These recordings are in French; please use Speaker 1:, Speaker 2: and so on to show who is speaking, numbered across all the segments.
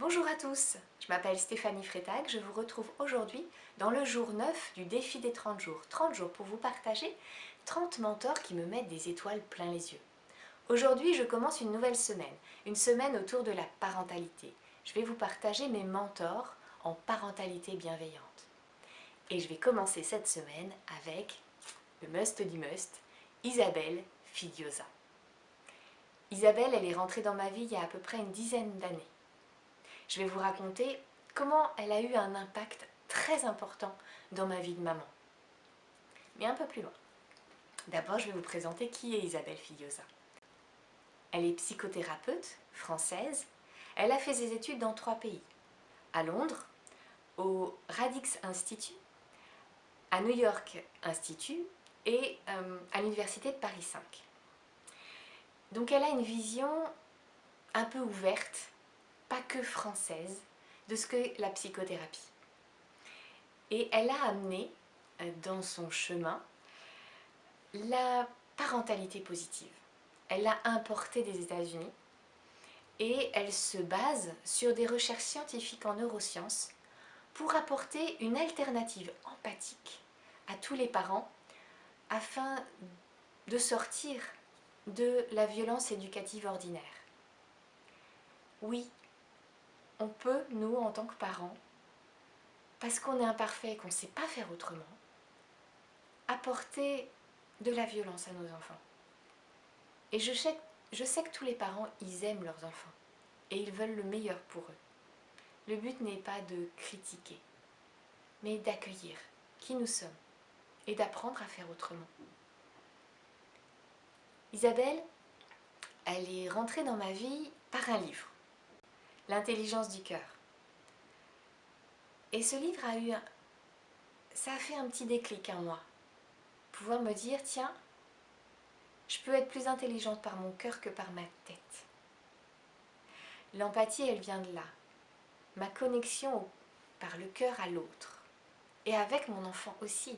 Speaker 1: Bonjour à tous, je m'appelle Stéphanie Freitag, je vous retrouve aujourd'hui dans le jour 9 du défi des 30 jours. 30 jours pour vous partager 30 mentors qui me mettent des étoiles plein les yeux. Aujourd'hui, je commence une semaine autour de la parentalité. Je vais vous partager mes mentors en parentalité bienveillante. Et je vais commencer cette semaine avec le must du must, Isabelle Fidiosa. Isabelle, elle est rentrée dans ma vie il y a à peu près une dizaine d'années. Je vais vous raconter comment elle a eu un impact très important dans ma vie de maman. Mais un peu plus loin. D'abord, je vais vous présenter qui est Isabelle Fidiosa. Elle est psychothérapeute française. Elle a fait ses études dans 3 pays. À Londres, au Radix Institute, à New York Institute et à l'université de Paris 5. Donc elle a une vision un peu ouverte, pas que française, de ce qu'est la psychothérapie. Et elle a amené dans son chemin la parentalité positive. Elle l'a importée des États-Unis et elle se base sur des recherches scientifiques en neurosciences pour apporter une alternative empathique à tous les parents afin de sortir de la violence éducative ordinaire. Oui, on peut, nous, en tant que parents, parce qu'on est imparfait et qu'on ne sait pas faire autrement, apporter de la violence à nos enfants. Et je sais que tous les parents, ils aiment leurs enfants et ils veulent le meilleur pour eux. Le but n'est pas de critiquer, mais d'accueillir qui nous sommes et d'apprendre à faire autrement. Isabelle, elle est rentrée dans ma vie par un livre, L'intelligence du cœur. Et ce livre ça a fait un petit déclic en moi. Pouvoir me dire, tiens, je peux être plus intelligente par mon cœur que par ma tête. L'empathie, elle vient de là. Ma connexion par le cœur à l'autre. Et avec mon enfant aussi.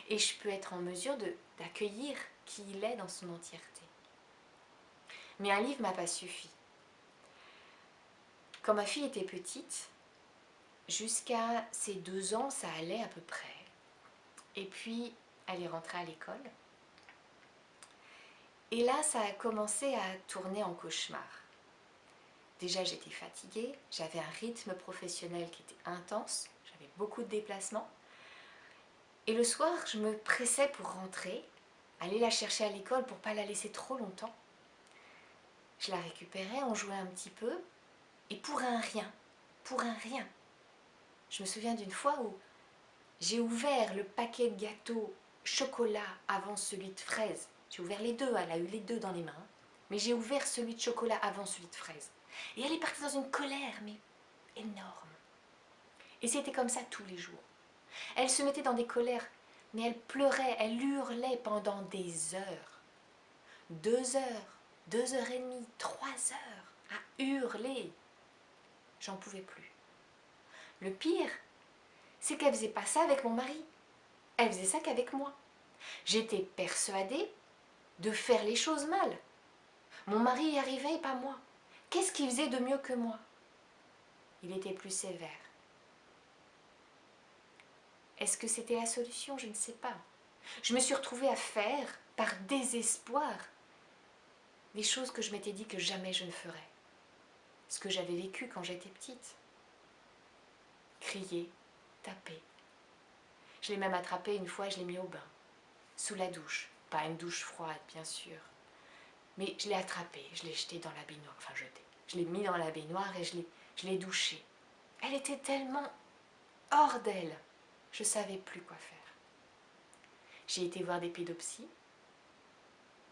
Speaker 1: Et je peux être en mesure d'accueillir qui il est dans son entièreté. Mais un livre ne m'a pas suffi. Quand ma fille était petite, jusqu'à ses 2 ans, ça allait à peu près. Et puis, elle est rentrée à l'école. Et là, ça a commencé à tourner en cauchemar. Déjà, j'étais fatiguée, j'avais un rythme professionnel qui était intense, j'avais beaucoup de déplacements. Et le soir, je me pressais pour rentrer, aller la chercher à l'école pour ne pas la laisser trop longtemps. Je la récupérais, on jouait un petit peu, et pour un rien, je me souviens d'une fois où j'ai ouvert le paquet de gâteaux chocolat avant celui de fraises. J'ai ouvert les deux, elle a eu les deux dans les mains, mais j'ai ouvert celui de chocolat avant celui de fraises. Et elle est partie dans une colère, mais énorme. Et c'était comme ça tous les jours. Elle se mettait dans des colères, mais elle pleurait, elle hurlait pendant des heures. 2 heures, 2 heures et demie, 3 heures à hurler. J'en pouvais plus. Le pire, c'est qu'elle faisait pas ça avec mon mari. Elle faisait ça qu'avec moi. J'étais persuadée de faire les choses mal. Mon mari y arrivait et pas moi. Qu'est-ce qu'il faisait de mieux que moi? Il était plus sévère. Est-ce que c'était la solution? Je ne sais pas. Je me suis retrouvée à faire, par désespoir, des choses que je m'étais dit que jamais je ne ferais. Ce que j'avais vécu quand j'étais petite. Crier, taper. Je l'ai même attrapé une fois, je l'ai mis au bain, sous la douche. Pas une douche froide, bien sûr. Mais je l'ai attrapé, je l'ai jeté dans la baignoire, enfin jeté. Je l'ai mis dans la baignoire et je l'ai douché. Elle était tellement hors d'elle, je ne savais plus quoi faire. J'ai été voir des pédopsies,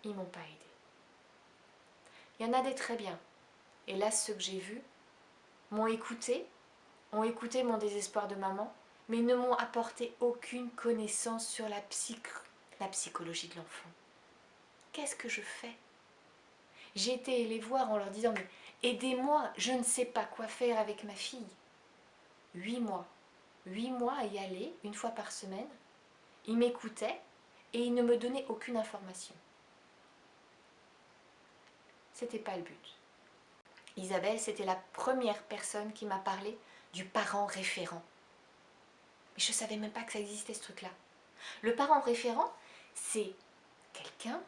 Speaker 1: ils ne m'ont pas aidée. Il y en a des très bien. Et là, ceux que j'ai vus m'ont écouté, ont écouté mon désespoir de maman, mais ne m'ont apporté aucune connaissance sur la psychologie de l'enfant. Qu'est-ce que je fais? J'ai été les voir en leur disant « Mais aidez-moi, je ne sais pas quoi faire avec ma fille. » 8 mois. 8 mois à y aller, une fois par semaine. Ils m'écoutaient et ils ne me donnaient aucune information. C'était pas le but. Isabelle, c'était la première personne qui m'a parlé du parent référent. Mais je ne savais même pas que ça existait ce truc-là. Le parent référent, c'est quelqu'un,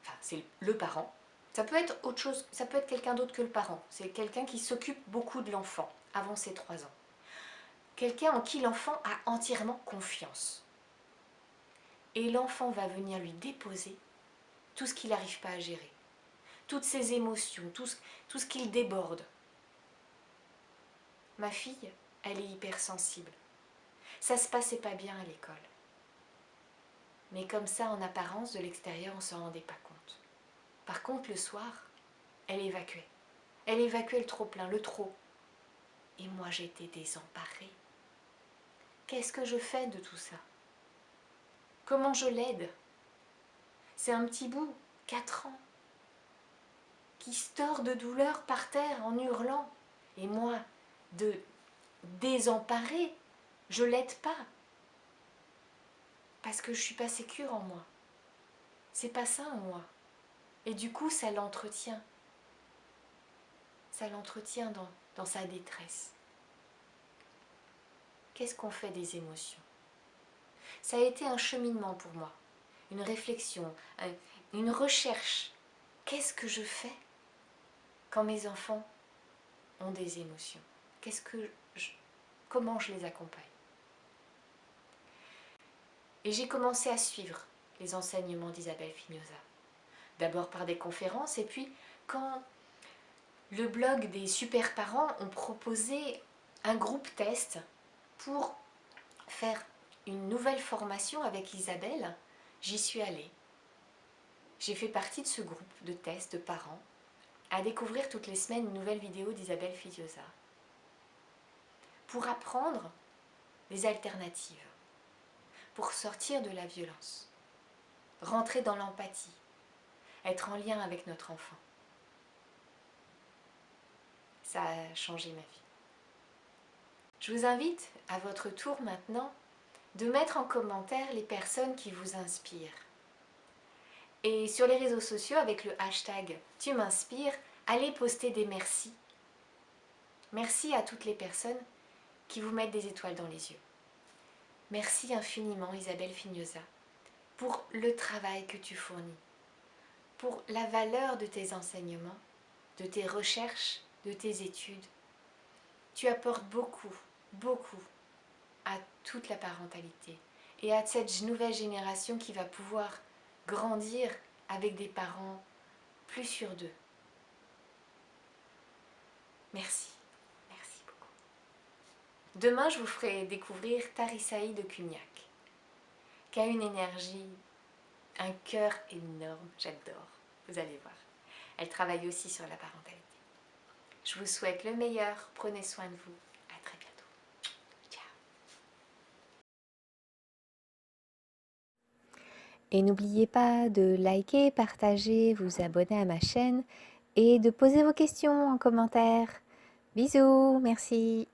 Speaker 1: enfin c'est le parent. Ça peut être autre chose, ça peut être quelqu'un d'autre que le parent. C'est quelqu'un qui s'occupe beaucoup de l'enfant avant ses 3 ans. Quelqu'un en qui l'enfant a entièrement confiance. Et l'enfant va venir lui déposer tout ce qu'il n'arrive pas à gérer. Toutes ses émotions, tout ce qu'il déborde. Ma fille, elle est hypersensible. Ça se passait pas bien à l'école. Mais comme ça, en apparence, de l'extérieur, on ne s'en rendait pas compte. Par contre, le soir, elle évacuait. Elle évacuait le trop-plein, le trop. Et moi, j'étais désemparée. Qu'est-ce que je fais de tout ça? Comment je l'aide? C'est un petit bout, 4 ans, qui se tord de douleur par terre en hurlant. Et moi, de désemparée, je l'aide pas. Parce que je suis pas sécure en moi. C'est pas ça en moi. Et du coup, ça l'entretient. Ça l'entretient dans sa détresse. Qu'est-ce qu'on fait des émotions? Ça a été un cheminement pour moi, une réflexion, une recherche. Qu'est-ce que je fais quand mes enfants ont des émotions? Comment je les accompagne? Et j'ai commencé à suivre les enseignements d'Isabelle Fignosa. D'abord par des conférences, et puis quand le blog des super parents ont proposé un groupe test pour faire une nouvelle formation avec Isabelle, j'y suis allée. J'ai fait partie de ce groupe de tests de parents à découvrir toutes les semaines une nouvelle vidéo d'Isabelle Fignosa pour apprendre des alternatives, pour sortir de la violence, rentrer dans l'empathie, être en lien avec notre enfant. Ça a changé ma vie. Je vous invite à votre tour maintenant de mettre en commentaire les personnes qui vous inspirent. Et sur les réseaux sociaux, avec le hashtag Tu m'inspires, allez poster des merci. Merci à toutes les personnes qui vous mettent des étoiles dans les yeux. Merci infiniment Isabelle Fignosa pour le travail que tu fournis, pour la valeur de tes enseignements, de tes recherches, de tes études. Tu apportes beaucoup, beaucoup à toute la parentalité et à cette nouvelle génération qui va pouvoir grandir avec des parents plus sûrs d'eux. Merci, merci beaucoup. Demain, je vous ferai découvrir Tarissaï de Cugnac, qui a une énergie, un cœur énorme, j'adore, vous allez voir. Elle travaille aussi sur la parentalité. Je vous souhaite le meilleur, prenez soin de vous, à très bientôt. Ciao. Et n'oubliez pas de liker, partager, vous abonner à ma chaîne et de poser vos questions en commentaire. Bisous, merci.